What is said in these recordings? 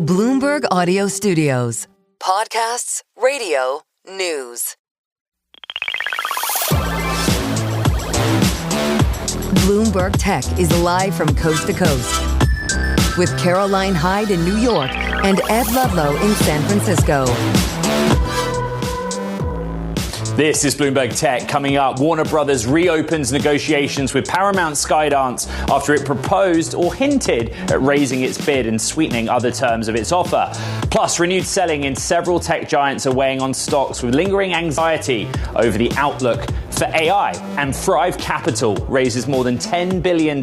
Bloomberg Audio Studios. Podcasts, radio, news. Bloomberg Tech is live from coast to coast with Caroline Hyde in New York and Ed Ludlow in San Francisco. This is Bloomberg Tech. Coming up, Warner Brothers reopens negotiations with Paramount Skydance after it proposed or hinted at raising its bid and sweetening other terms of its offer. Plus, renewed selling in several tech giants are weighing on stocks with lingering anxiety over the outlook for AI. And Thrive Capital raises more than $10 billion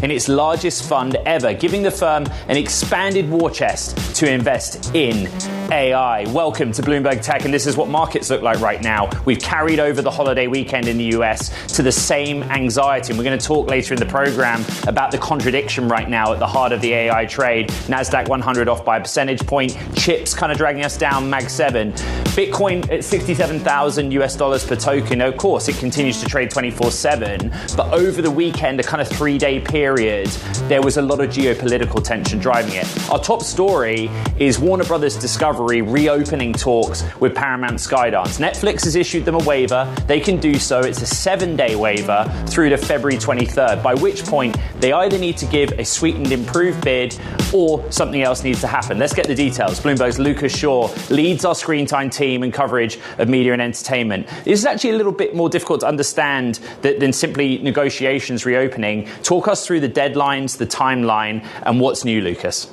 in its largest fund ever, giving the firm an expanded war chest to invest in AI. Welcome to Bloomberg Tech, and this is what markets look like right now. We've carried over the holiday weekend in the US to the same anxiety, and we're going to talk later in the program about the contradiction right now at the heart of the AI trade. NASDAQ 100 off by a percentage point, chips kind of dragging us down, Mag 7. Bitcoin at $67,000 per token. Of course, it continues to trade 24/7, but over the weekend, a kind of 3-day period, there was a lot of geopolitical tension driving it. Our top story is Warner Brothers Discovery reopening talks with Paramount Skydance. Netflix has issued them a waiver. They can do so. It's a 7-day waiver through to February 23rd, by which point they either need to give a sweetened improved bid or something else needs to happen. Let's get the details. Bloomberg's Lucas Shaw leads our screen time team and coverage of media and entertainment. This is actually a little bit more difficult to understand than simply negotiations reopening. Talk us through the deadlines, the timeline, and what's new, Lucas.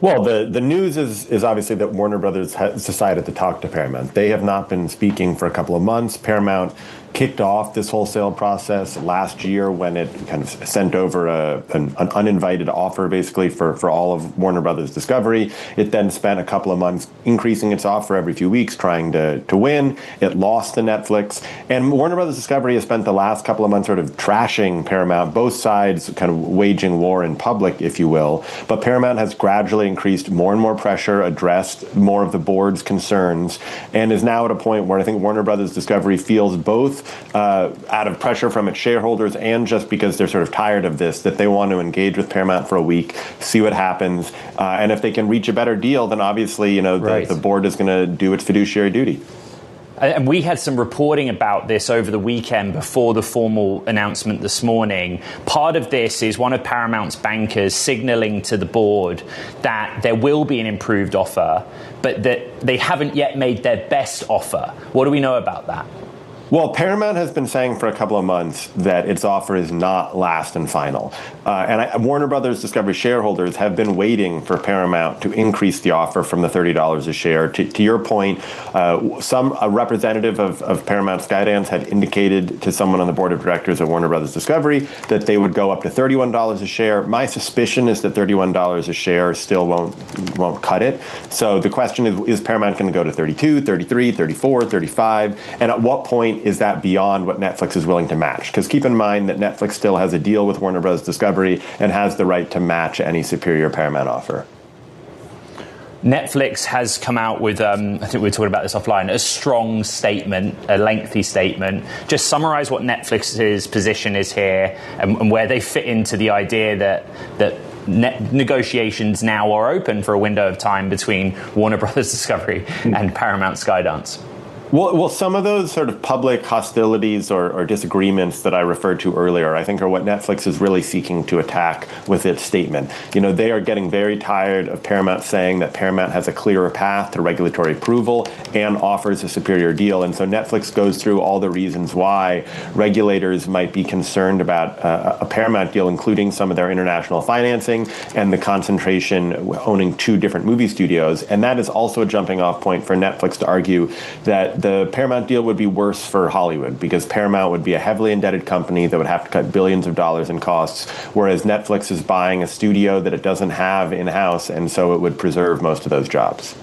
Well, the news is obviously that Warner Brothers has decided to talk to Paramount. They have not been speaking for a couple of months. Paramount kicked off this wholesale process last year when it kind of sent over an uninvited offer, basically, for all of Warner Brothers Discovery. It then spent a couple of months increasing its offer every few weeks, trying to win. It lost to Netflix. And Warner Brothers Discovery has spent the last couple of months sort of trashing Paramount, both sides kind of waging war in public, if you will. But Paramount has gradually increased more and more pressure, addressed more of the board's concerns, and is now at a point where I think Warner Brothers Discovery feels both out of pressure from its shareholders and just because they're sort of tired of this, that they want to engage with Paramount for a week, see what happens. And if they can reach a better deal, then obviously, the board is going to do its fiduciary duty. And we had some reporting about this over the weekend before the formal announcement this morning. Part of this is one of Paramount's bankers signaling to the board that there will be an improved offer, but that they haven't yet made their best offer. What do we know about that? Well, Paramount has been saying for a couple of months that its offer is not last and final. Warner Brothers Discovery shareholders have been waiting for Paramount to increase the offer from the $30 a share. To your point, a representative of Paramount Skydance had indicated to someone on the board of directors at Warner Brothers Discovery that they would go up to $31 a share. My suspicion is that $31 a share still won't cut it. So the question is Paramount going to go to 32, 33, 34, 35? And at what point is that beyond what Netflix is willing to match? Because keep in mind that Netflix still has a deal with Warner Bros. Discovery and has the right to match any superior Paramount offer. Netflix has come out with, I think we were talking about this offline, a strong statement, a lengthy statement. Just summarize what Netflix's position is here and where they fit into the idea that negotiations now are open for a window of time between Warner Brothers Discovery and Paramount Skydance. Well, some of those sort of public hostilities or disagreements that I referred to earlier, I think are what Netflix is really seeking to attack with its statement. They are getting very tired of Paramount saying that Paramount has a clearer path to regulatory approval and offers a superior deal. And so Netflix goes through all the reasons why regulators might be concerned about a Paramount deal, including some of their international financing and the concentration owning 2 different movie studios. And that is also a jumping off point for Netflix to argue that the Paramount deal would be worse for Hollywood because Paramount would be a heavily indebted company that would have to cut billions of dollars in costs, whereas Netflix is buying a studio that it doesn't have in-house, and so it would preserve most of those jobs.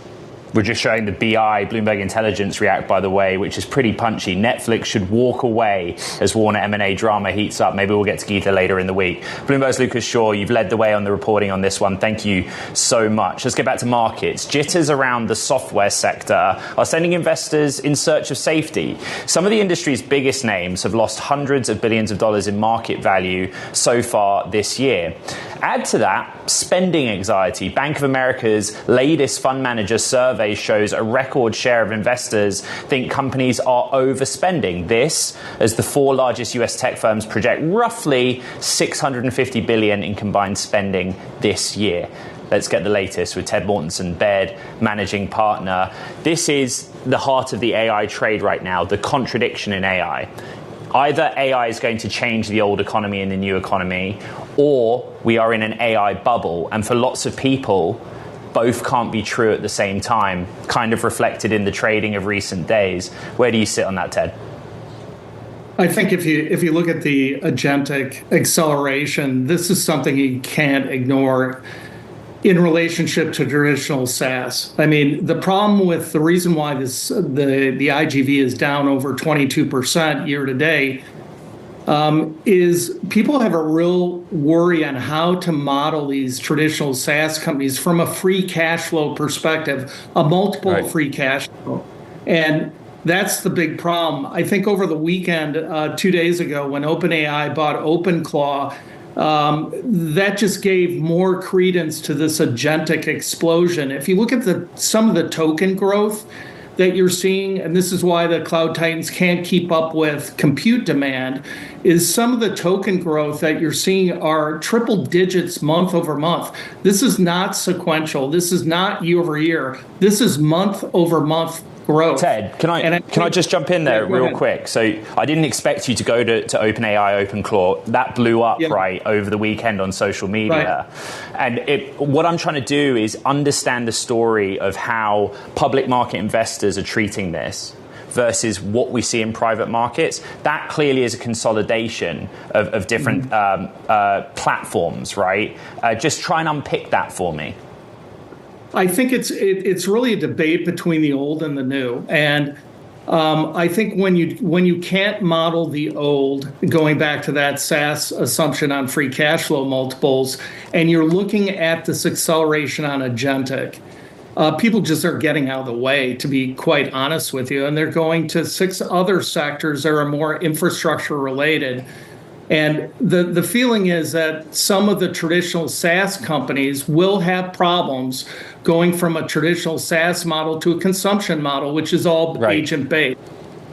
We're just showing the BI, Bloomberg Intelligence react, by the way, which is pretty punchy. Netflix should walk away as Warner M&A drama heats up. Maybe we'll get to Geetha later in the week. Bloomberg's Lucas Shaw, you've led the way on the reporting on this one. Thank you so much. Let's get back to markets. Jitters around the software sector are sending investors in search of safety. Some of the industry's biggest names have lost hundreds of billions of dollars in market value so far this year. Add to that spending anxiety. Bank of America's latest fund manager survey shows a record share of investors think companies are overspending. This, as the four largest US tech firms project roughly $650 billion in combined spending this year. Let's get the latest with Ted Mortensen, Baird managing partner. This is the heart of the AI trade right now, the contradiction in AI. Either AI is going to change the old economy and the new economy, or we are in an AI bubble. And for lots of people, both can't be true at the same time, kind of reflected in the trading of recent days. Where do you sit on that, Ted? I think if you look at the agentic acceleration, this is something you can't ignore in relationship to traditional SaaS. I mean, the problem with the reason why the IGV is down over 22% year to date is people have a real worry on how to model these traditional SaaS companies from a free cash flow perspective, a multiple of free cash flow. And that's the big problem. I think over the weekend, 2 days ago, when OpenAI bought OpenClaw, that just gave more credence to this agentic explosion. If you look at some of the token growth that you're seeing, and this is why the cloud titans can't keep up with compute demand, is some of the token growth that you're seeing are triple digits month over month. This is not sequential. This is not year over year. This is month over month growth. Ted, can I just jump in there real quick? So I didn't expect you to go to OpenAI, OpenClaw. That blew up right over the weekend on social media. Right. And what I'm trying to do is understand the story of how public market investors are treating this versus what we see in private markets. That clearly is a consolidation of different platforms, right? Just try and unpick that for me. I think it's really a debate between the old and the new, and I think when you can't model the old, going back to that SaaS assumption on free cash flow multiples, and you're looking at this acceleration on agentic, people just are getting out of the way, to be quite honest with you, and they're going to 6 other sectors that are more infrastructure related. And the feeling is that some of the traditional SaaS companies will have problems going from a traditional SaaS model to a consumption model, which is all agent-based.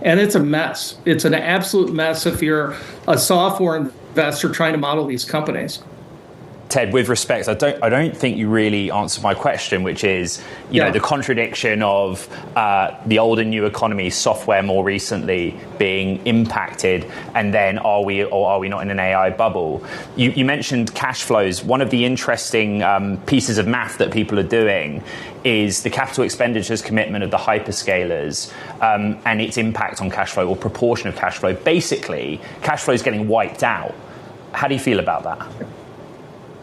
And it's a mess. It's an absolute mess if you're a software investor trying to model these companies. Ted, with respect, I don't think you really answered my question, which is, you know, the contradiction of the old and new economy, software more recently being impacted, and then are we not in an AI bubble? You mentioned cash flows. One of the interesting pieces of math that people are doing is the capital expenditures commitment of the hyperscalers and its impact on cash flow, or proportion of cash flow. Basically, cash flow is getting wiped out. How do you feel about that?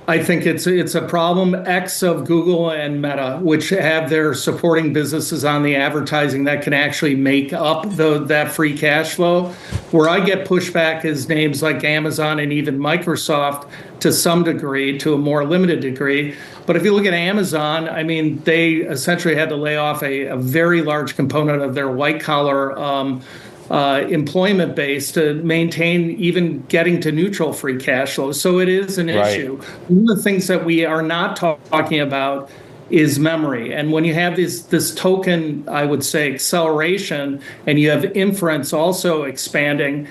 I think it's a problem X of Google and Meta, which have their supporting businesses on the advertising that can actually make up that free cash flow. Where I get pushback is names like Amazon and even Microsoft to some degree, to a more limited degree. But if you look at Amazon, I mean, they essentially had to lay off a very large component of their white collar employment base to maintain even getting to neutral free cash flow. So it is an issue. One of the things that we are not talking about is memory. And when you have this token, I would say, acceleration, and you have inference also expanding,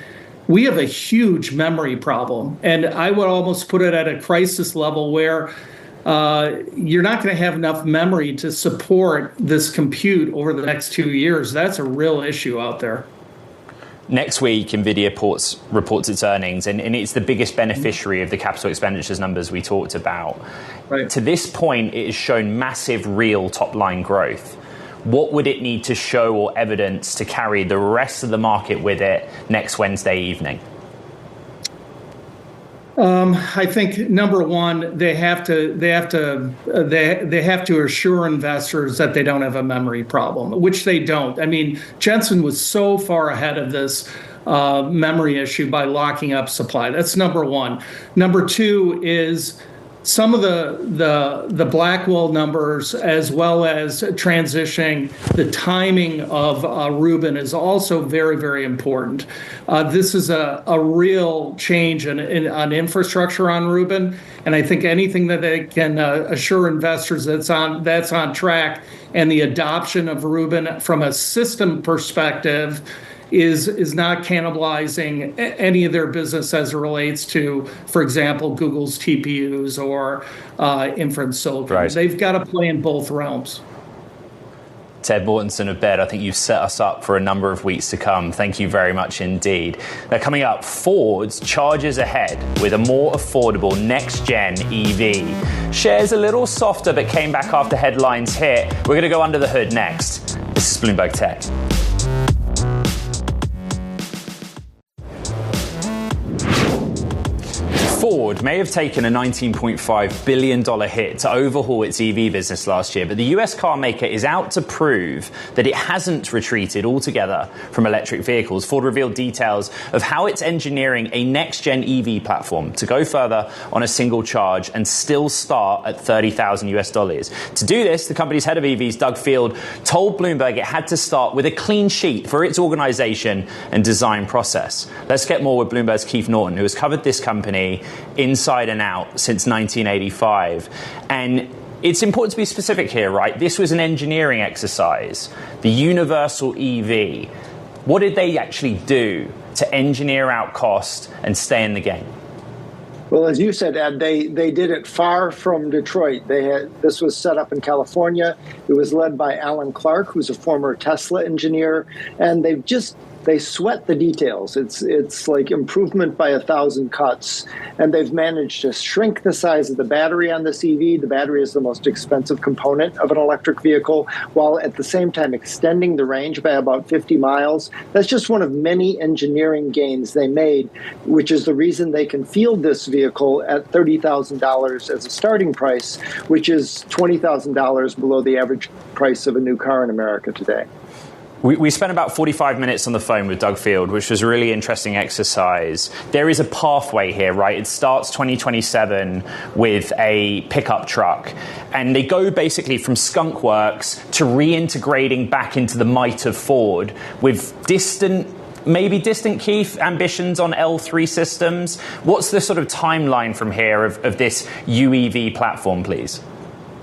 we have a huge memory problem. And I would almost put it at a crisis level where you're not going to have enough memory to support this compute over the next 2 years. That's a real issue out there. Next week, NVIDIA reports its earnings, and it's the biggest beneficiary of the capital expenditures numbers we talked about. Right. To this point, it has shown massive real top-line growth. What would it need to show or evidence to carry the rest of the market with it next Wednesday evening? I think number one, they have to assure investors that they don't have a memory problem, which they don't. I mean, Jensen was so far ahead of this memory issue by locking up supply. That's number one. Number two is some of the Blackwell numbers, as well as transitioning the timing of Rubin, is also very, very important. This is a real change on infrastructure on Rubin, and I think anything that they can assure investors that's on track, and the adoption of Rubin from a system perspective is not cannibalizing any of their business as it relates to, for example, Google's TPUs or inference silicon. Right. They've got to play in both realms. Ted Mortensen of Baird, I think you've set us up for a number of weeks to come. Thank you very much indeed. Now, coming up, Ford's charges ahead with a more affordable next-gen EV. Shares a little softer, but came back after headlines hit. We're going to go under the hood next. This is Bloomberg Tech. Ford may have taken a $19.5 billion hit to overhaul its EV business last year, but the US car maker is out to prove that it hasn't retreated altogether from electric vehicles. Ford revealed details of how it's engineering a next-gen EV platform to go further on a single charge and still start at $30,000. To do this, the company's head of EVs, Doug Field, told Bloomberg it had to start with a clean sheet for its organization and design process. Let's get more with Bloomberg's Keith Norton, who has covered this company inside and out since 1985. And it's important to be specific here, right? This was an engineering exercise, the universal EV. What did they actually do to engineer out cost and stay in the game? Well, as you said, Ed, they did it far from Detroit. This was set up in California. It was led by Alan Clark, who's a former Tesla engineer, and they sweat the details. It's like improvement by 1,000 cuts. And they've managed to shrink the size of the battery on this EV. The battery is the most expensive component of an electric vehicle, while at the same time extending the range by about 50 miles. That's just one of many engineering gains they made, which is the reason they can field this vehicle at $30,000 as a starting price, which is $20,000 below the average price of a new car in America today. We spent about 45 minutes on the phone with Doug Field, which was a really interesting exercise. There is a pathway here, right? It starts 2027 with a pickup truck, and they go basically from Skunk Works to reintegrating back into the might of Ford with maybe distant, Keith, ambitions on L3 systems. What's the sort of timeline from here of this UEV platform, please?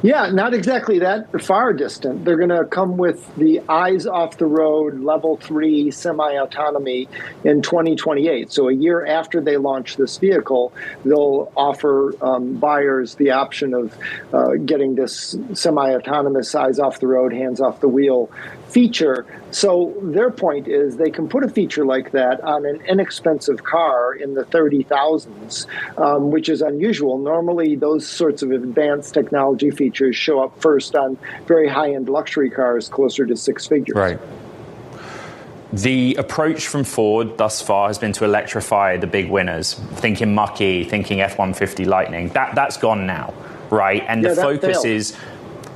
Yeah, not exactly that far distant. They're going to come with the eyes off the road level 3 semi-autonomy in 2028. So a year after they launch this vehicle, they'll offer buyers the option of getting this semi-autonomous eyes off the road, hands off the wheel feature. So their point is they can put a feature like that on an inexpensive car in the 30,000s, which is unusual. Normally, those sorts of advanced technology features show up first on very high-end luxury cars closer to six figures. Right. The approach from Ford thus far has been to electrify the big winners, thinking Mach-E, thinking F-150 Lightning. That's gone now, right? And the focus is...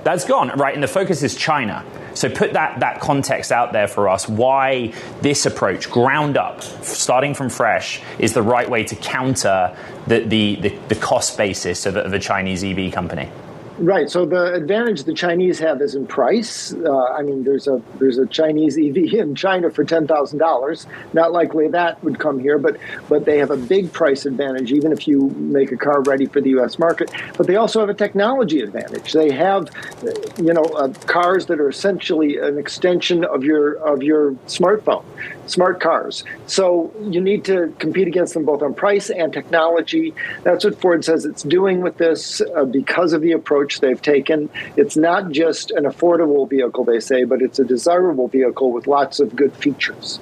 That's gone, right? And the focus is China. So put that context out there for us, why this approach, ground up, starting from fresh, is the right way to counter the cost basis of a Chinese EV company. Right. So the advantage the Chinese have is in price. I mean, there's a Chinese EV in China for $10,000. Not likely that would come here, but they have a big price advantage, even if you make a car ready for the U.S. market. But they also have a technology advantage. They have, cars that are essentially an extension of your smartphone, smart cars. So you need to compete against them both on price and technology. That's what Ford says it's doing with this because of the approach they've taken. It's not just an affordable vehicle, they say, but it's a desirable vehicle with lots of good features.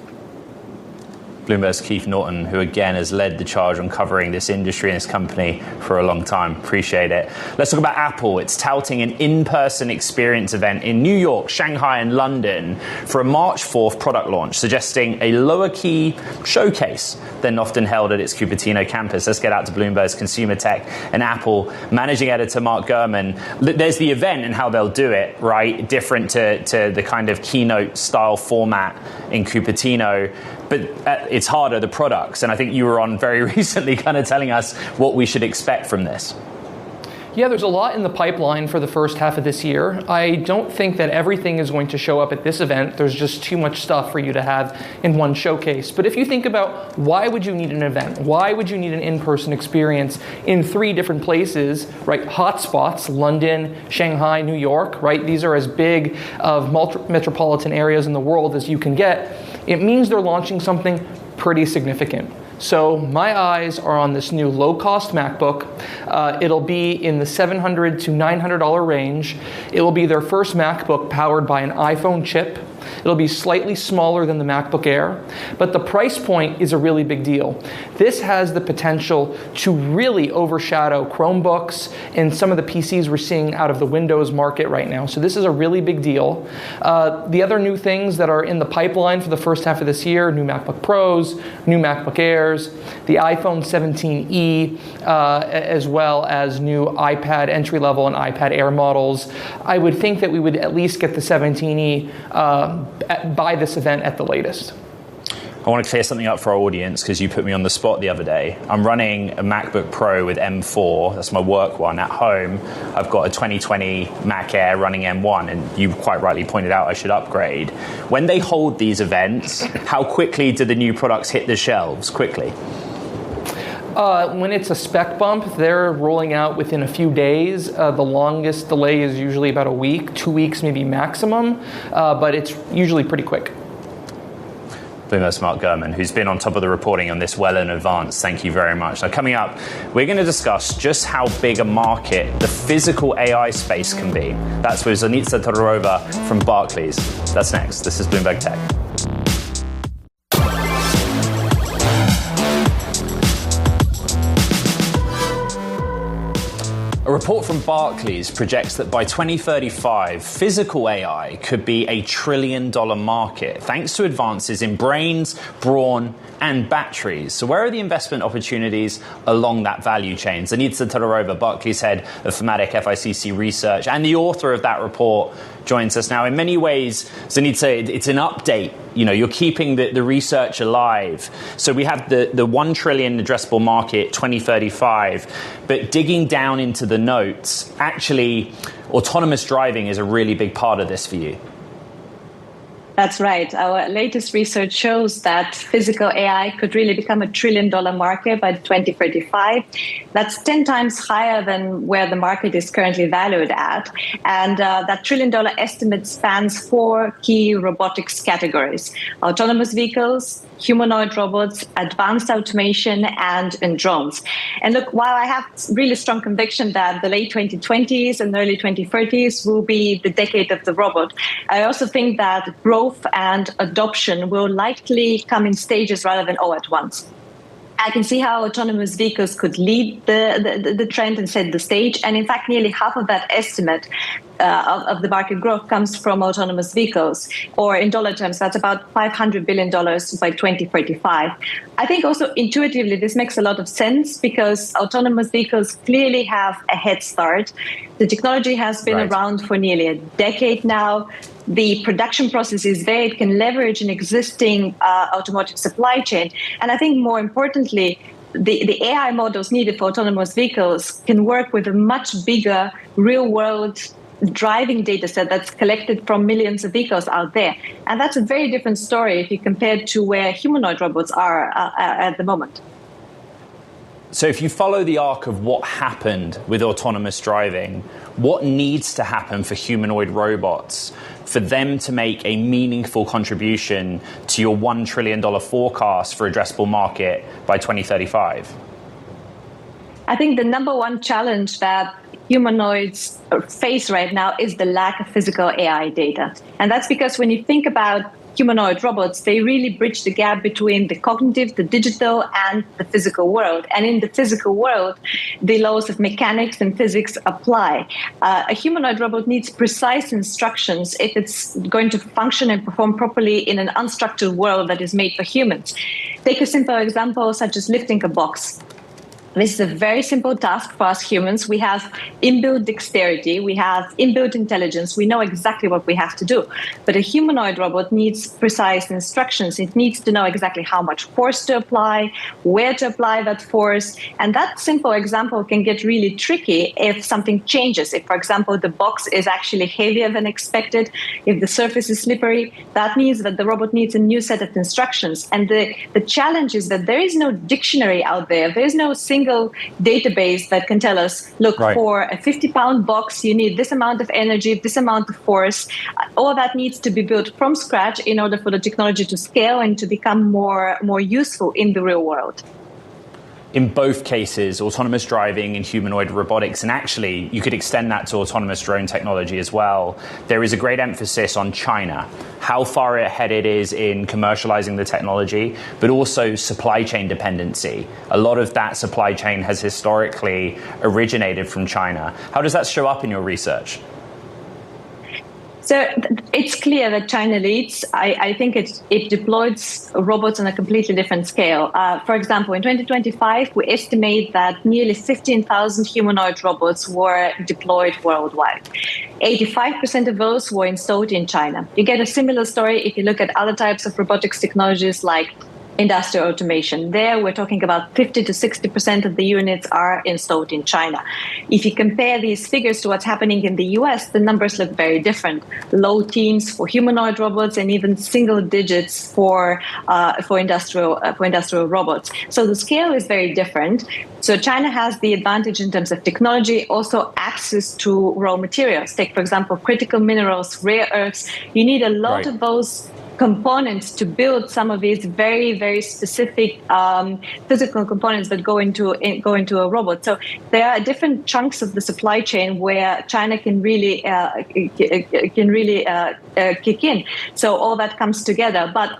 Bloomberg's Keith Norton, who again has led the charge on covering this industry and this company for a long time. Appreciate it. Let's talk about Apple. It's touting an in-person experience event in New York, Shanghai, and London for a March 4th product launch, suggesting a lower key showcase than often held at its Cupertino campus. Let's get out to Bloomberg's consumer tech and Apple managing editor Mark Gurman. There's the event and how they'll do it, right? Different to the kind of keynote style format in Cupertino. But it's harder, the products. And I think you were on very recently kind of telling us what we should expect from this. Yeah, there's a lot in the pipeline for the first half of this year. I don't think that everything is going to show up at this event. There's just too much stuff for you to have in one showcase. But if you think about why would you need an event? Why would you need an in-person experience in 3 different places, right? Hotspots, London, Shanghai, New York, right? These are as big of metropolitan areas in the world as you can get. It means they're launching something pretty significant. So my eyes are on this new low-cost MacBook. It'll be in the $700 to $900 range. It will be their first MacBook powered by an iPhone chip. It'll be slightly smaller than the MacBook Air, but the price point is a really big deal. This has the potential to really overshadow Chromebooks and some of the PCs we're seeing out of the Windows market right now. So this is a really big deal. The other new things that are in the pipeline for the first half of this year, new MacBook Pros, new MacBook Airs, the iPhone 17e, as well as new iPad entry-level and iPad Air models. I would think that we would at least get the 17e by this event at the latest. I want to clear something up for our audience because you put me on the spot the other day. I'm running a MacBook Pro with M4. That's my work one. At home, I've got a 2020 Mac Air running M1, and you quite rightly pointed out I should upgrade. When they hold these events, how quickly do the new products hit the shelves? Quickly? When it's a spec bump, they're rolling out within a few days. The longest delay is usually about a week, 2 weeks maybe maximum, but it's usually pretty quick. Bloomberg's Mark Gurman, who's been on top of the reporting on this well in advance. Thank you very much. Now, coming up, we're going to discuss just how big a market the physical AI space can be. That's with Zanitza Todorova from Barclays. That's next. This is Bloomberg Tech. A report from Barclays projects that by 2035, physical AI could be a $1 trillion market, thanks to advances in brains, brawn, and batteries. So where are the investment opportunities along that value chain? Zanitza Todorova, Barclays head of thematic FICC research, and the author of that report, joins us now. In many ways, Zanitza, it's an update. You know, you're keeping the research alive. So we have the $1 trillion addressable market 2035, but digging down into the notes, actually, autonomous driving is a really big part of this for you. That's right. Our latest research shows that physical AI could really become a $1 trillion market by 2035. That's 10 times higher than where the market is currently valued at. And that $1 trillion estimate spans 4 key robotics categories: autonomous vehicles, humanoid robots, advanced automation, and drones. And look, while I have really strong conviction that the late 2020s and early 2030s will be the decade of the robot, I also think that growth and adoption will likely come in stages rather than all at once. I can see how autonomous vehicles could lead the trend and set the stage. And in fact, nearly half of that estimate of the market growth comes from autonomous vehicles, or in dollar terms, that's about $500 billion by 2035. I think also intuitively, this makes a lot of sense because autonomous vehicles clearly have a head start. The technology has been around for nearly a decade now. The production process is there. It can leverage an existing automotive supply chain. And I think more importantly, the AI models needed for autonomous vehicles can work with a much bigger real-world driving data set that's collected from millions of vehicles out there. And that's a very different story if you compare to where humanoid robots are at the moment. So if you follow the arc of what happened with autonomous driving, what needs to happen for humanoid robots for them to make a meaningful contribution to your $1 trillion forecast for addressable market by 2035? I think the number one challenge that humanoids face right now is the lack of physical AI data. And that's because when you think about humanoid robots, they really bridge the gap between the cognitive, the digital, and the physical world. And in the physical world, the laws of mechanics and physics apply. A humanoid robot needs precise instructions if it's going to function and perform properly in an unstructured world that is made for humans. Take a simple example such as lifting a box. This is a very simple task for us humans. We have inbuilt dexterity, we have inbuilt intelligence, we know exactly what we have to do. But a humanoid robot needs precise instructions. It needs to know exactly how much force to apply, where to apply that force. And that simple example can get really tricky if something changes. If, for example, the box is actually heavier than expected, if the surface is slippery, that means that the robot needs a new set of instructions. And the challenge is that there is no dictionary out there. There is no single database that can tell us, look, for a 50-pound box, you need this amount of energy, this amount of force. All that needs to be built from scratch in order for the technology to scale and to become more useful in the real world. In both cases, autonomous driving and humanoid robotics, and actually you could extend that to autonomous drone technology as well, there is a great emphasis on China, how far ahead it is in commercializing the technology, but also supply chain dependency. A lot of that supply chain has historically originated from China. How does that show up in your research? So it's clear that China leads. I think it deploys robots on a completely different scale. For example, in 2025, we estimate that nearly 15,000 humanoid robots were deployed worldwide. 85% of those were installed in China. You get a similar story if you look at other types of robotics technologies like industrial automation. There, we're talking about 50 to 60% of the units are installed in China. If you compare these figures to what's happening in the US, the numbers look very different. Low teens for humanoid robots and even single digits for industrial robots. So the scale is very different. So China has the advantage in terms of technology, also access to raw materials. Take, for example, critical minerals, rare earths. You need a lot of those components to build some of these very, very specific physical components that go into a robot. So there are different chunks of the supply chain where China can really kick in. So all that comes together. But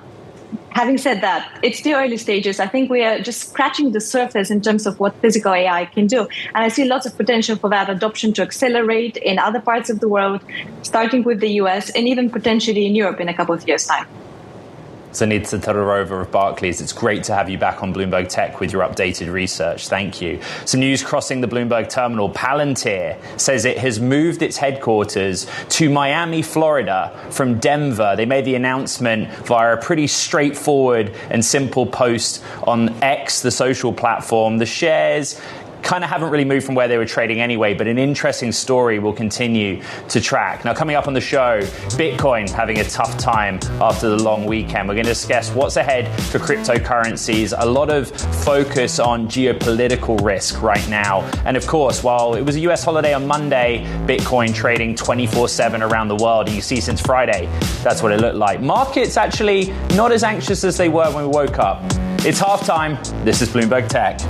having said that, it's still early stages. I think we are just scratching the surface in terms of what physical AI can do. And I see lots of potential for that adoption to accelerate in other parts of the world, starting with the US and even potentially in Europe in a couple of years' time. Zanitza Todorova of Barclays, it's great to have you back on Bloomberg Tech with your updated research. Thank you. Some news crossing the Bloomberg terminal. Palantir says it has moved its headquarters to Miami, Florida from Denver. They made the announcement via a pretty straightforward and simple post on X, the social platform. The shares kind of haven't really moved from where they were trading anyway, but an interesting story we'll continue to track. Now, coming up on the show, Bitcoin having a tough time after the long weekend. We're going to discuss what's ahead for cryptocurrencies, a lot of focus on geopolitical risk right now. And of course, while it was a US holiday on Monday, Bitcoin trading 24/7 around the world. And you see since Friday, that's what it looked like. Markets actually not as anxious as they were when we woke up. It's halftime. This is Bloomberg Tech.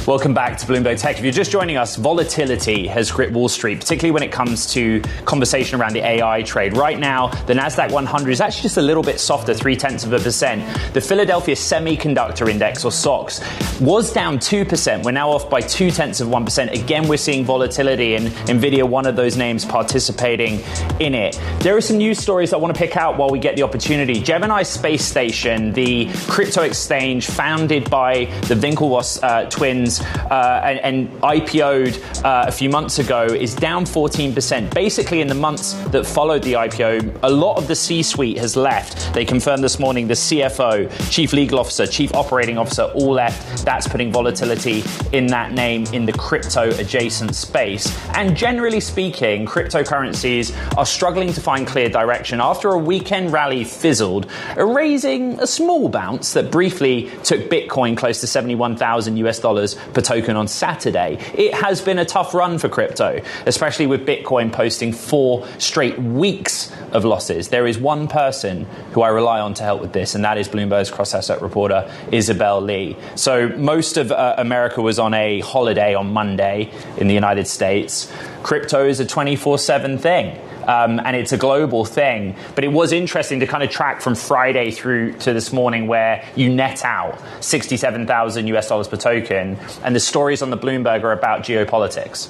Welcome back to Bloomberg Tech. If you're just joining us, volatility has gripped Wall Street, particularly when it comes to conversation around the AI trade. Right now, the Nasdaq 100 is actually just a little bit softer, 0.3%. The Philadelphia Semiconductor Index, or SOX, was down 2%. We're now off by 0.2%. Again, we're seeing volatility, and Nvidia, one of those names, participating in it. There are some news stories I want to pick out while we get the opportunity. Gemini Space Station, the crypto exchange founded by the Winklevoss twins, and IPO'd a few months ago, is down 14%. Basically, in the months that followed the IPO, a lot of the C-suite has left. They confirmed this morning the CFO, Chief Legal Officer, Chief Operating Officer, all left. That's putting volatility in that name in the crypto-adjacent space. And generally speaking, cryptocurrencies are struggling to find clear direction after a weekend rally fizzled, erasing a small bounce that briefly took Bitcoin close to $71,000 per token on Saturday. It has been a tough run for crypto, especially with Bitcoin posting 4 straight weeks of losses. There is one person who I rely on to help with this, and that is Bloomberg's cross-asset reporter, Isabel Lee. So most of America was on a holiday on Monday in the United States. Crypto is a 24/7 thing. And it's a global thing. But it was interesting to kind of track from Friday through to this morning where you net out $67,000 per token. And the stories on the Bloomberg are about geopolitics.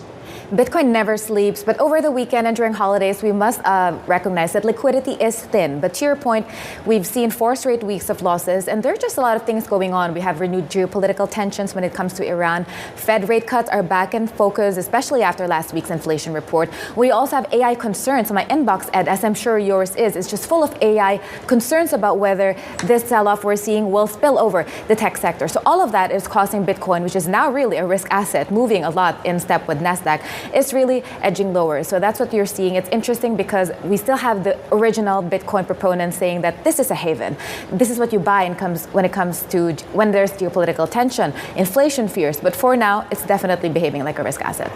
Bitcoin never sleeps, but over the weekend and during holidays, we must recognize that liquidity is thin. But to your point, we've seen 4 straight weeks of losses, and there are just a lot of things going on. We have renewed geopolitical tensions when it comes to Iran. Fed rate cuts are back in focus, especially after last week's inflation report. We also have AI concerns. So my inbox, Ed, as I'm sure yours is just full of AI concerns about whether this sell-off we're seeing will spill over the tech sector. So all of that is causing Bitcoin, which is now really a risk asset, moving a lot in step with NASDAQ. It's really edging lower. So that's what you're seeing. It's interesting because we still have the original Bitcoin proponents saying that this is a haven. This is what you buy when there's geopolitical tension, inflation fears. But for now, it's definitely behaving like a risk asset.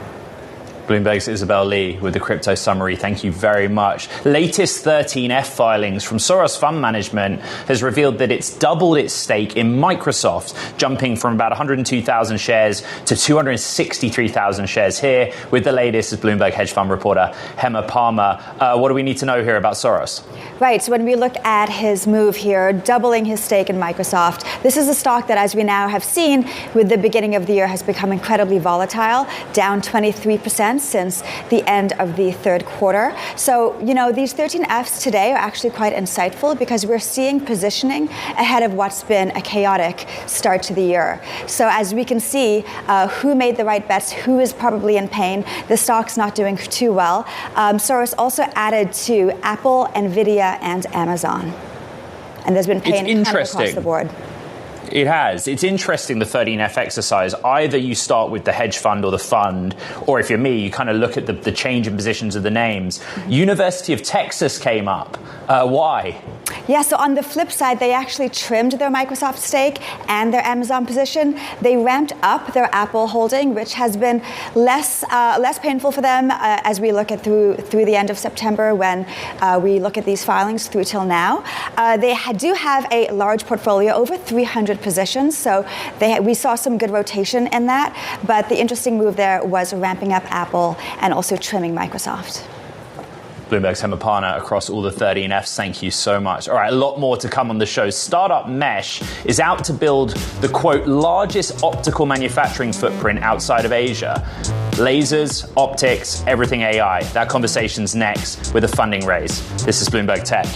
Bloomberg's Isabel Lee with the crypto summary. Thank you very much. Latest 13F filings from Soros Fund Management has revealed that it's doubled its stake in Microsoft, jumping from about 102,000 shares to 263,000 shares here. With the latest is Bloomberg hedge fund reporter Hema Palmer. What do we need to know here about Soros? Right. So when we look at his move here, doubling his stake in Microsoft, this is a stock that, as we now have seen with the beginning of the year, has become incredibly volatile, down 23% since the end of the third quarter. So, these 13Fs today are actually quite insightful because we're seeing positioning ahead of what's been a chaotic start to the year. So as we can see, who made the right bets, who is probably in pain, the stock's not doing too well. Soros also added to Apple, Nvidia, and Amazon. And there's been pain kind of across the board. It has. It's interesting, the 13F exercise. Either you start with the hedge fund or the fund, or if you're me, you kind of look at the change in positions of the names. University of Texas came up. Why? Yeah, so on the flip side, they actually trimmed their Microsoft stake and their Amazon position. They ramped up their Apple holding, which has been less painful for them as we look at through the end of September when we look at these filings through till now. They do have a large portfolio, over 300 positions, so we saw some good rotation in that. But the interesting move there was ramping up Apple and also trimming Microsoft. Bloomberg's Hema Palmer across all the 13Fs. Thank you so much. All right, a lot more to come on the show. Startup Mesh is out to build the, quote, largest optical manufacturing footprint outside of Asia. Lasers, optics, everything AI. That conversation's next with a funding raise. This is Bloomberg Tech.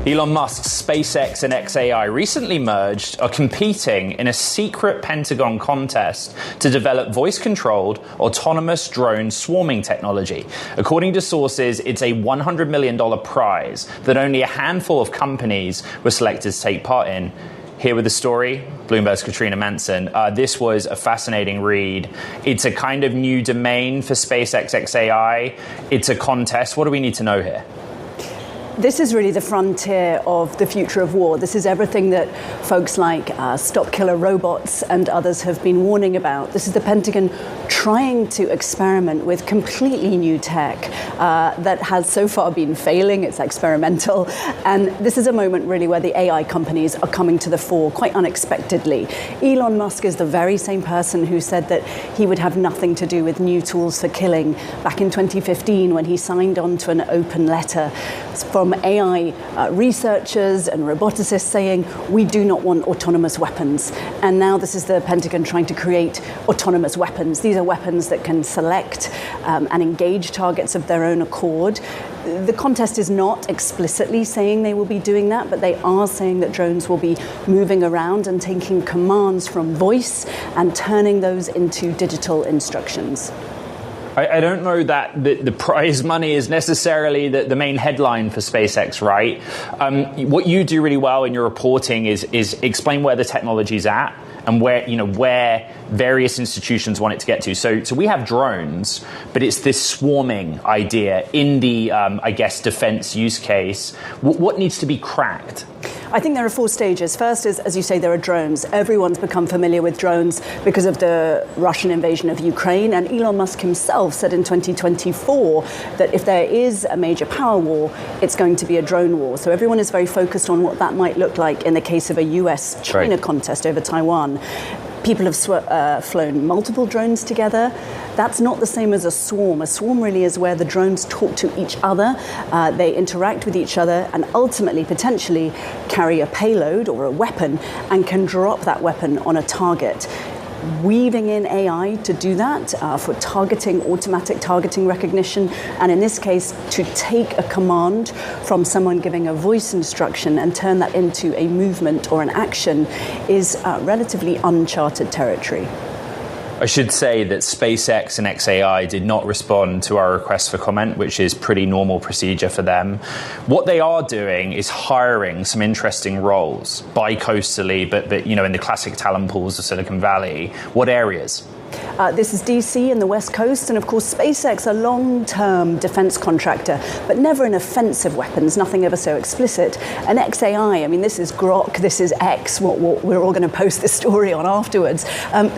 Elon Musk's SpaceX and xAI recently merged, are competing in a secret Pentagon contest to develop voice-controlled, autonomous drone swarming technology. According to sources, it's a $100 million prize that only a handful of companies were selected to take part in. Here with the story, Bloomberg's Katrina Manson. This was a fascinating read. It's a kind of new domain for SpaceX xAI. It's a contest. What do we need to know here? This is really the frontier of the future of war. This is everything that folks like Stop Killer Robots and others have been warning about. This is the Pentagon trying to experiment with completely new tech that has so far been failing. It's experimental. And this is a moment really where the AI companies are coming to the fore quite unexpectedly. Elon Musk is the very same person who said that he would have nothing to do with new tools for killing back in 2015 when he signed on to an open letter from AI researchers and roboticists saying, we do not want autonomous weapons. And now this is the Pentagon trying to create autonomous weapons. These are weapons that can select and engage targets of their own accord. The contest is not explicitly saying they will be doing that, but they are saying that drones will be moving around and taking commands from voice and turning those into digital instructions. I don't know that the prize money is necessarily the main headline for SpaceX, right? What you do really well in your reporting is explain where the technology's at and where various institutions want it to get to. So we have drones, but it's this swarming idea in the, defense use case. What needs to be cracked? I think there are 4 stages. First is, as you say, there are drones. Everyone's become familiar with drones because of the Russian invasion of Ukraine. And Elon Musk himself said in 2024 that if there is a major power war, it's going to be a drone war. So everyone is very focused on what that might look like in the case of a US-China contest over Taiwan. People have flown multiple drones together. That's not the same as a swarm. A swarm really is where the drones talk to each other, they interact with each other, and ultimately, potentially, carry a payload or a weapon and can drop that weapon on a target. Weaving in AI to do that for targeting, automatic targeting recognition, and in this case, to take a command from someone giving a voice instruction and turn that into a movement or an action is relatively uncharted territory. I should say that SpaceX and xAI did not respond to our request for comment, which is pretty normal procedure for them. What they are doing is hiring some interesting roles bi-coastally, but in the classic talent pools of Silicon Valley. What areas? This is DC and the West Coast, and of course SpaceX, a long-term defense contractor, but never in offensive weapons, nothing ever so explicit. And xAI, I mean, this is Grok, this is X, what we're all going to post this story on afterwards.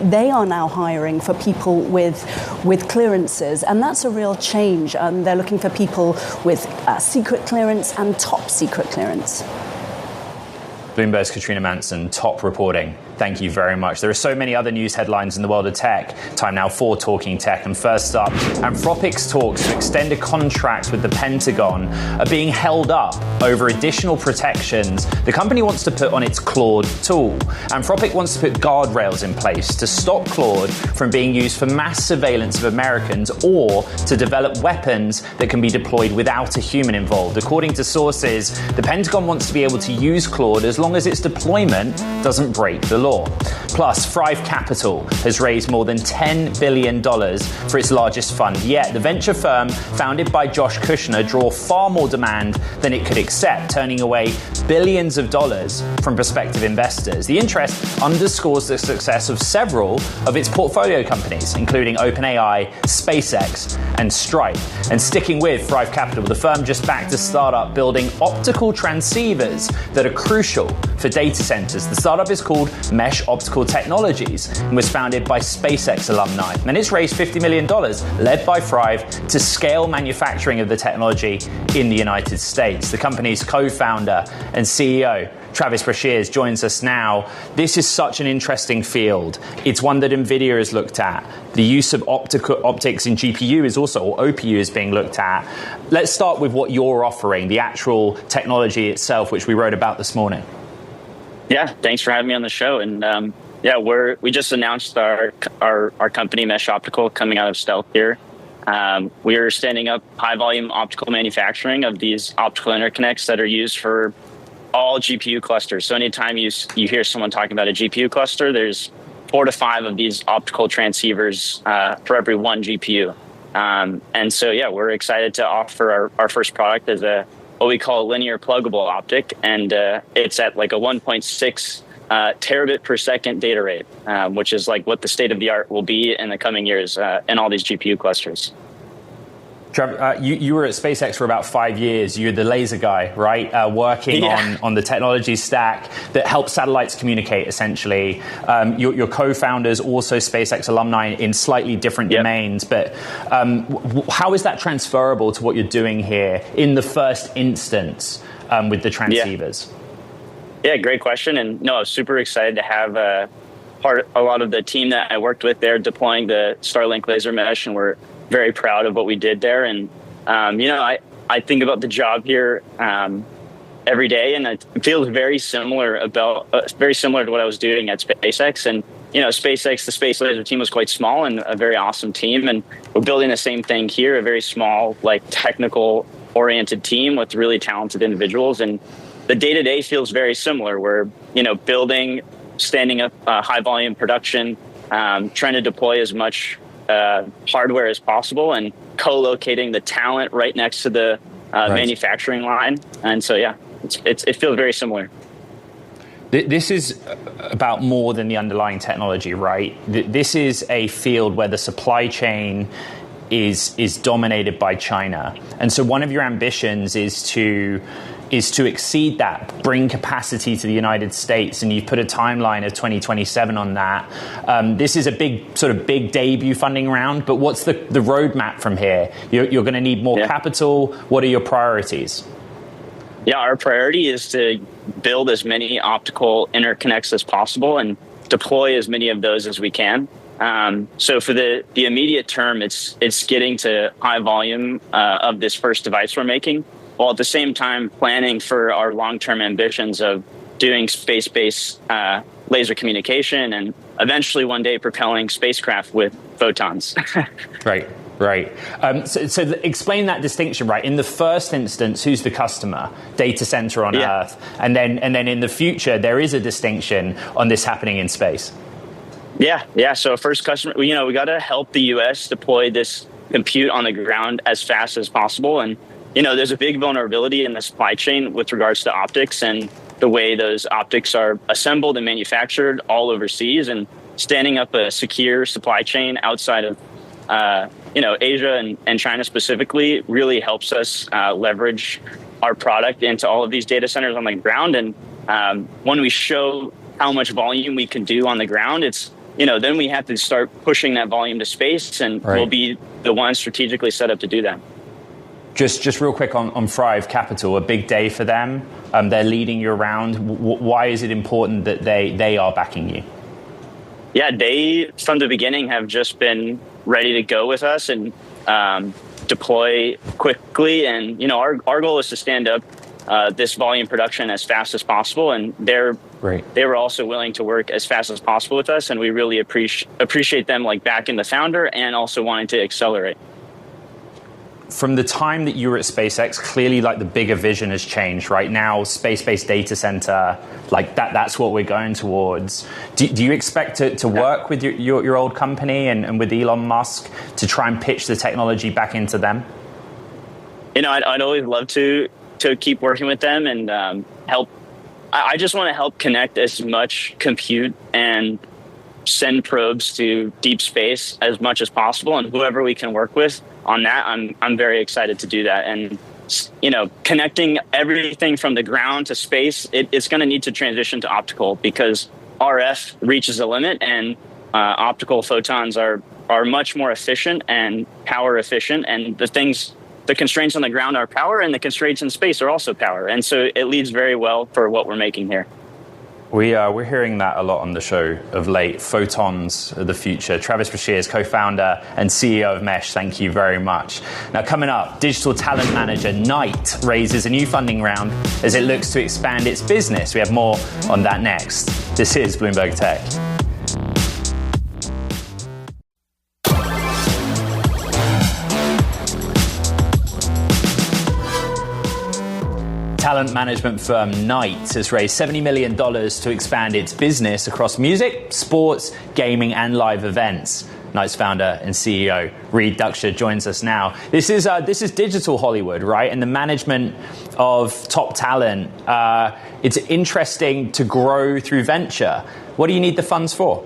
They are now hiring for people with clearances, and that's a real change. They're looking for people with secret clearance and top secret clearance. Bloomberg's Katrina Manson, top reporting. Thank you very much. There are so many other news headlines in the world of tech. Time now for Talking Tech. And first up, Anthropic's talks to extend a contract with the Pentagon are being held up over additional protections the company wants to put on its Claude tool. Anthropic wants to put guardrails in place to stop Claude from being used for mass surveillance of Americans or to develop weapons that can be deployed without a human involved. According to sources, the Pentagon wants to be able to use Claude as long as its deployment doesn't break the law. Plus, Thrive Capital has raised more than $10 billion for its largest fund yet. The venture firm, founded by Josh Kushner, draw far more demand than it could accept, turning away billions of dollars from prospective investors. The interest underscores the success of several of its portfolio companies, including OpenAI, SpaceX, and Stripe. And sticking with Thrive Capital, the firm just backed a startup building optical transceivers that are crucial for data centers. The startup is called Mesh Optical Technologies and was founded by SpaceX alumni. And it's raised $50 million, led by Thrive, to scale manufacturing of the technology in the United States. The company's co-founder and CEO, Travis Brashears, joins us now. This is such an interesting field. It's one that NVIDIA has looked at. The use of optics in GPU is also, or OPU is being looked at. Let's start with what you're offering, the actual technology itself, which we wrote about this morning. Yeah, thanks for having me on the show. And we just announced our company, Mesh Optical, coming out of stealth here. We are standing up high volume optical manufacturing of these optical interconnects that are used for all GPU clusters. So anytime you hear someone talking about a GPU cluster, there's 4 to 5 of these optical transceivers for every one GPU. And so, we're excited to offer our first product as what we call a linear pluggable optic, and it's at like a 1.6 terabit per second data rate, which is like what the state of the art will be in the coming years in all these GPU clusters. Trevor, you were at SpaceX for about 5 years. You're the laser guy, right? Working on the technology stack that helps satellites communicate, essentially. Your co-founders, also SpaceX alumni in slightly different domains. But how is that transferable to what you're doing here in the first instance with the transceivers? Yeah, great question. And no, I was super excited to have a lot of the team that I worked with there deploying the Starlink laser mesh, and we're very proud of what we did there. And, I think about the job here every day, and it feels very similar to what I was doing at SpaceX. And, SpaceX, the space laser team was quite small and a very awesome team. And we're building the same thing here, a very small, technical oriented team with really talented individuals. And the day-to-day feels very similar. We're, standing up high volume production, trying to deploy as much hardware as possible and co-locating the talent right next to the manufacturing line. And so, it feels very similar. This is about more than the underlying technology, right? This is a field where the supply chain is dominated by China. And so one of your ambitions is to exceed that, bring capacity to the United States, and you've put a timeline of 2027 on that. This is a big debut funding round, but what's the roadmap from here? You're going to need more capital. What are your priorities? Yeah, our priority is to build as many optical interconnects as possible and deploy as many of those as we can. So for the immediate term, it's getting to high volume of this first device we're making, while at the same time planning for our long-term ambitions of doing space-based laser communication and eventually one day propelling spacecraft with photons. Right. So explain that distinction, right? In the first instance, who's the customer? Data center on Earth. And then in the future, there is a distinction on this happening in space. Yeah. So first customer, we got to help the U.S. deploy this compute on the ground as fast as possible. And, there's a big vulnerability in the supply chain with regards to optics and the way those optics are assembled and manufactured all overseas, and standing up a secure supply chain outside of Asia and China specifically really helps us leverage our product into all of these data centers on the ground. And when we show how much volume we can do on the ground, it's, then we have to start pushing that volume to space, and we'll be the ones strategically set up to do that. Just real quick on Thrive Capital, a big day for them. They're leading you around. Why is it important that they are backing you? Yeah, they, from the beginning, have just been ready to go with us and deploy quickly. And, our goal is to stand up this volume production as fast as possible. And they were also willing to work as fast as possible with us. And we really appreciate them backing the founder and also wanting to accelerate. From the time that you were at SpaceX, clearly the bigger vision has changed. Right now, space-based data center, that's what we're going towards. Do you expect to work with your old company and with Elon Musk to try and pitch the technology back into them? I'd always love to keep working with them and help. I just want to help connect as much compute and send probes to deep space as much as possible, and whoever we can work with on that, I'm very excited to do that. And connecting everything from the ground to space, it's going to need to transition to optical, because RF reaches a limit, and optical photons are much more efficient and power efficient, and the constraints on the ground are power, and the constraints in space are also power, and so it leads very well for what we're making here. We're hearing that a lot on the show of late. Photons are the future. Travis Brashears, co-founder and CEO of Mesh, thank you very much. Now, coming up, digital talent manager Knight raises a new funding round as it looks to expand its business. We have more on that next. This is Bloomberg Tech. Talent management firm Knight has raised $70 million to expand its business across music, sports, gaming, and live events. Knight's founder and CEO, Reed Ducksher, joins us now. This is digital Hollywood, right? And the management of top talent. It's interesting to grow through venture. What do you need the funds for?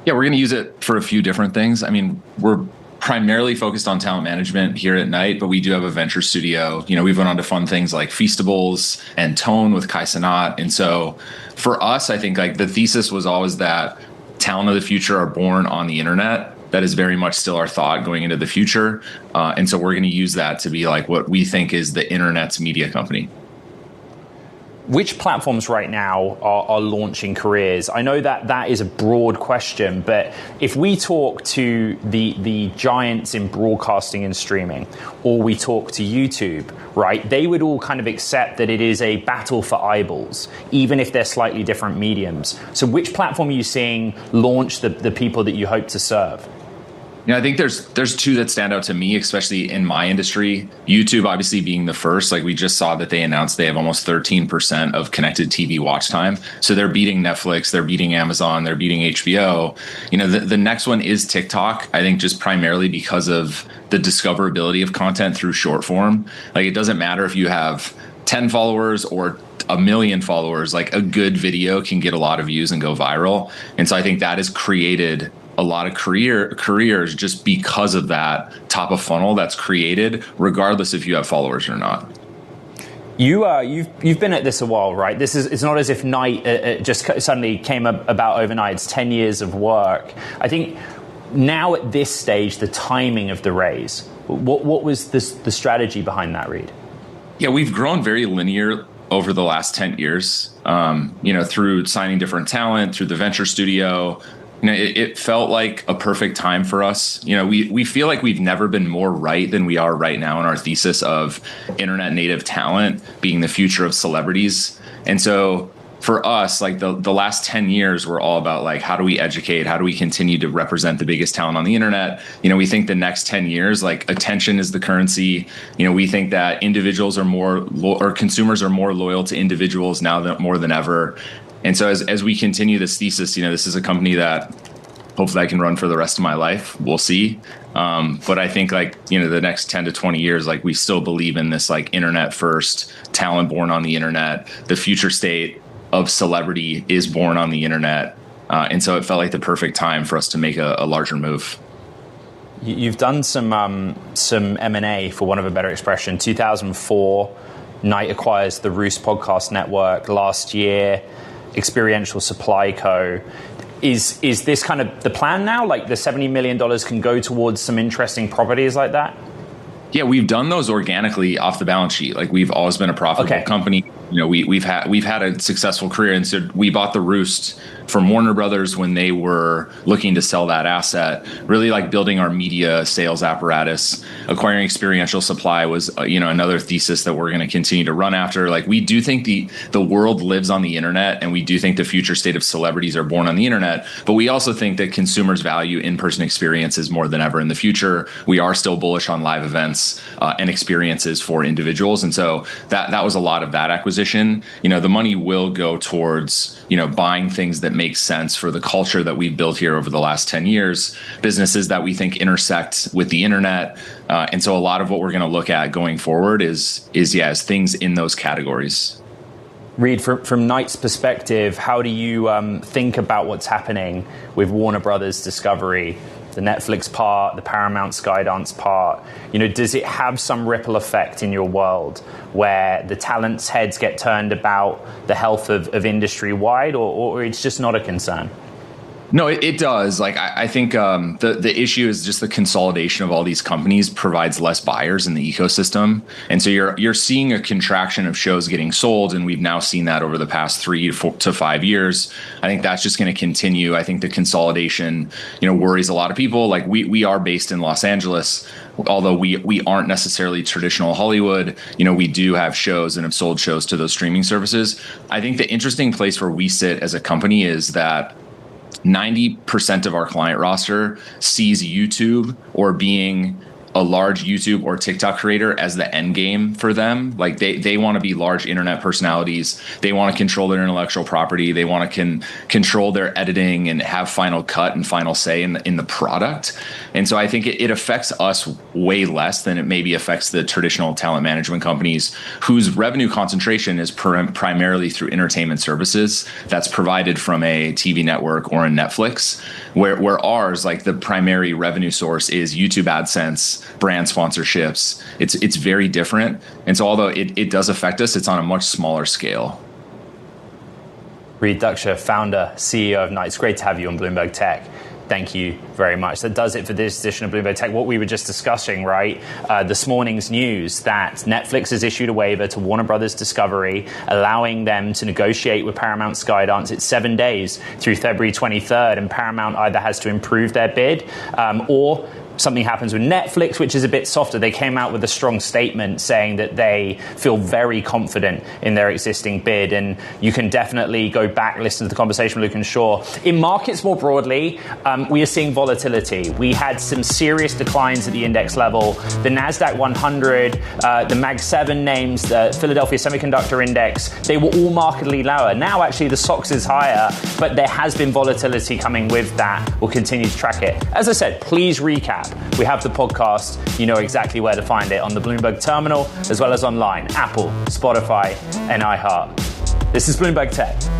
Yeah, we're going to use it for a few different things. I mean, we're primarily focused on talent management here at Knight, but we do have a venture studio. We've went on to fund things like Feastables and Tone with Kai Cenat. And so for us, I think the thesis was always that talent of the future are born on the internet. That is very much still our thought going into the future. And so we're going to use that to be what we think is the internet's media company. Which platforms right now are launching careers? I know that is a broad question, but if we talk to the giants in broadcasting and streaming, or we talk to YouTube, right, they would all kind of accept that it is a battle for eyeballs, even if they're slightly different mediums. So which platform are you seeing launch the people that you hope to serve? I think there's two that stand out to me, especially in my industry. YouTube, obviously, being the first. We just saw that they announced they have almost 13% of connected TV watch time. So they're beating Netflix, they're beating Amazon, they're beating HBO. The next one is TikTok, I think just primarily because of the discoverability of content through short form. It doesn't matter if you have 10 followers or 1 million followers, like a good video can get a lot of views and go viral. And so I think that has created a lot of careers just because of that top of funnel that's created, regardless if you have followers or not. You've been at this a while, right? It's not as if Night just suddenly came about overnight. It's 10 years of work. I think now at this stage, the timing of the raise, what was the strategy behind that, Reed? Yeah, we've grown very linear over the last 10 years, through signing different talent, through the venture studio. It felt like a perfect time for us. We feel like we've never been more right than we are right now in our thesis of internet native talent being the future of celebrities. And so for us, like the last 10 years were all about like, how do we educate? How do we continue to represent the biggest talent on the internet? We think the next 10 years, like attention is the currency. We think that individuals are or consumers are more loyal to individuals now more than ever. And so as we continue this thesis, this is a company that hopefully I can run for the rest of my life. We'll see. But I think the next 10 to 20 years, like we still believe in this like internet first talent born on the internet. The future state of celebrity is born on the internet. And so it felt like the perfect time for us to make a larger move. You've done some M&A, for want of a better expression. 2004, Night acquires the Roost Podcast Network. Last year, Experiential Supply Co. Is this kind of the plan now? Like the $70 million can go towards some interesting properties like that? Yeah, we've done those organically off the balance sheet. Like we've always been a profitable company. We've had a successful career, and so we bought the Roost from Warner Brothers when they were looking to sell that asset. Really like building our media sales apparatus. Acquiring Experiential Supply was another thesis that we're going to continue to run after. Like we do think the world lives on the internet, and we do think the future state of celebrities are born on the internet. But we also think that consumers value in-person experiences more than ever in the future. We are still bullish on live events and experiences for individuals, and so that was a lot of that acquisition. The money will go towards buying things that make sense for the culture that we've built here over the last 10 years, businesses that we think intersect with the internet. And so a lot of what we're going to look at going forward is things in those categories. Reed, from Night's perspective, how do you think about what's happening with Warner Brothers Discovery, the Netflix part, the Paramount Skydance part? Does it have some ripple effect in your world where the talent's heads get turned about the health of industry wide, or it's just not a concern? No, it does. Like I think the issue is just the consolidation of all these companies provides less buyers in the ecosystem, and so you're seeing a contraction of shows getting sold, and we've now seen that over the past 3 to 5 years. I think that's just going to continue. I think the consolidation, worries a lot of people. Like we are based in Los Angeles, although we aren't necessarily traditional Hollywood. We do have shows and have sold shows to those streaming services. I think the interesting place where we sit as a company is that 90% of our client roster sees YouTube or being a large YouTube or TikTok creator as the end game for them. Like they want to be large internet personalities. They want to control their intellectual property. They want to control their editing and have final cut and final say in the product. And so I think it affects us way less than it maybe affects the traditional talent management companies whose revenue concentration is primarily through entertainment services that's provided from a TV network or a Netflix, where ours, like the primary revenue source is YouTube AdSense, brand sponsorships. It's very different. And so although it does affect us, it's on a much smaller scale. Reed Ducksher, founder, CEO of Night. It's great to have you on Bloomberg Tech. Thank you very much. That does it for this edition of Bloomberg Tech. What we were just discussing, right? This morning's news that Netflix has issued a waiver to Warner Brothers Discovery, allowing them to negotiate with Paramount Skydance. It's 7 days through February 23rd, and Paramount either has to improve their bid or something happens with Netflix, which is a bit softer. They came out with a strong statement saying that they feel very confident in their existing bid. And you can definitely go back, listen to the conversation with Luke and Shaw. In markets more broadly, we are seeing volatility. We had some serious declines at the index level. The NASDAQ 100, the Mag 7 names, the Philadelphia Semiconductor Index, they were all markedly lower. Now, actually, the SOX is higher, but there has been volatility coming with that. We'll continue to track it. As I said, please recap. We have the podcast. You know exactly where to find it on the Bloomberg terminal, as well as online, Apple, Spotify, and iHeart. This is Bloomberg Tech.